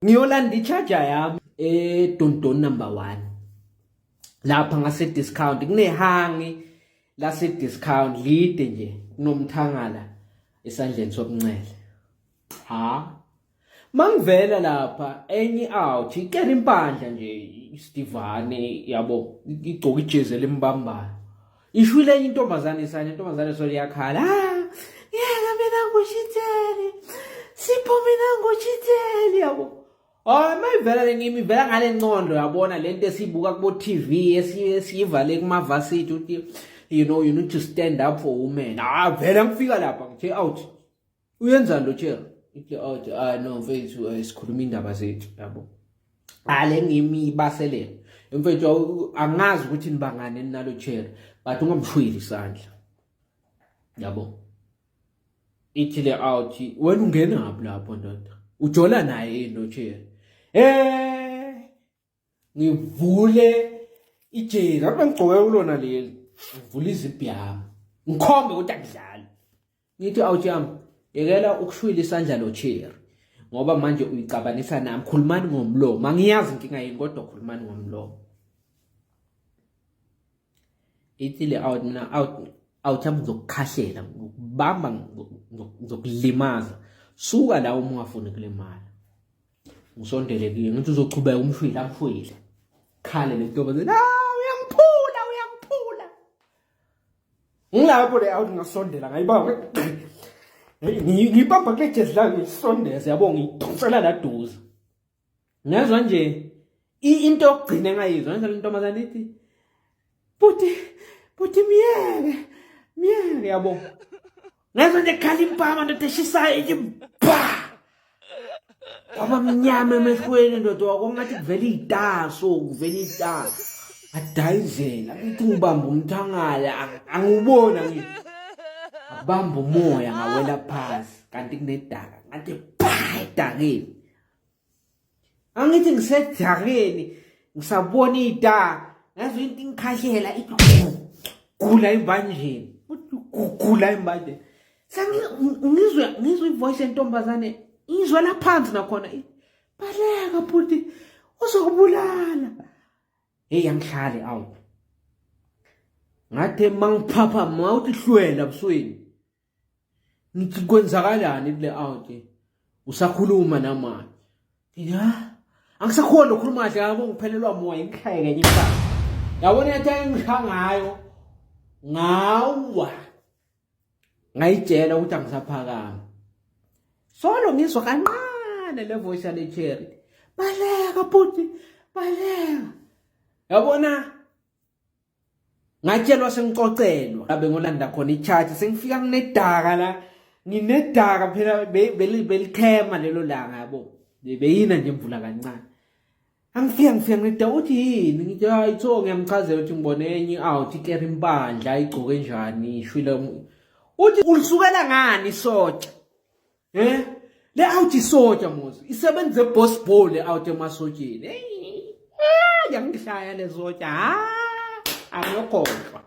ngiyolanda i-charger yami Don number 1 lapha ngase discount kunehangi lase discount lide nje kunomthangala esandleni sokunxele. Mangivela lapha enye out ikela impandla nje Stivane yabo igcoka ijezi lembambayo. Ishwile intombazane isana intombazane so liyakhala. Yena mina ngushitheli. Sipho mina ngushitheli yabo. Mayivela ngimi vela ngale ngcondo yabona lento esibuka kubo TV esiyivale kuma varsity uthi you know you need to stand up for women. Vela ngifika lapha ngithe out. Uyenza lo chair. Ithi out no mfethu sikhuluma indaba zethu yabo. Ale ngimi baselele. Mfethu angazi ukuthi nibangane nalo chair but ungamshwili isandla. Yabo. Ithi le out wena ungena ngaphi lapho ndoda? Ujola naye no chair. Ngivule ijezi apha ngigcoke kulona leli. Ngivula iziphi yami. Ngikhombe ukuthi akudlali. Ngithi out yami yekela ukushwila isandla lo chair. Ngoba manje uyicabanisa nami khulumani ngomlomo. Mangiyazi inkinga yini kodwa khulumani ngomlomo. Ithi le out mina out yami ngizokukhahlela ngokubamba ngizokulimaza. Suka la uma ungafuni kulimala. Ngisondele kuye ngithi uzochubeka umshwila amshwile. Khale le ntombazana uyangiphula. Ngilapho le out ngasondela ngayibamba. Ngibamba kule jezi la ngisondeza yabo ngidonsela la duze. Ngezwe nje into yokugcina engayizwa ngizwa intombazana ithi Buti miyeke yabo. Ngezwe nje khala impama ndoda eshisayo ithi Baba mnyama emehlweni ndoda wakongathi kuvela itaso kuvela itaso. Adayizela ngithi ngibamba umthangala angibona ngithi abamba umoya ngawela phansi kanti kunedaka ngathi edakeni. Angithi ngisedakeni ngisabona idaka ngazwe into ingikhahlela ithi gula embanjeni gula embanjeni. Ngizwe ivoice yentombazane izwa la phansi nakhona baleka buti uzokubulala. Yangihlale out. Ngathe mangiphapha mawuthi hlwela busweni. Ngithi kwenzakalani kule out? Usakhuluma namanje. Angisakhona ukukhuluma kahle yabo ngiphelelwa moya ngikhaya kenye impala. Yabona yathi ngishangayo. Ngawa. Ngayitshela ukuthi angisaphakama. Solo ngizwa kancane le voice yale cherry. Baleka buti, baleka. Yabona ngatshelwa sengicocelwa ngabe ngolanda khona i-charge sengifika nginedaka la nginedaka phela belikhema lelo langa yabo beyina nje imvula kancane angifika ngidaba uthi yini ngithi hayi tho ngiyamchazela ukuthi ngibone enye out ikera impandla igcoke njani ishwile uthi ulisukela ngani isotsha le out isotsha muzi isebenze boss ball le out emasotsheni yangihlaya lezotsha angiyokhohlwa.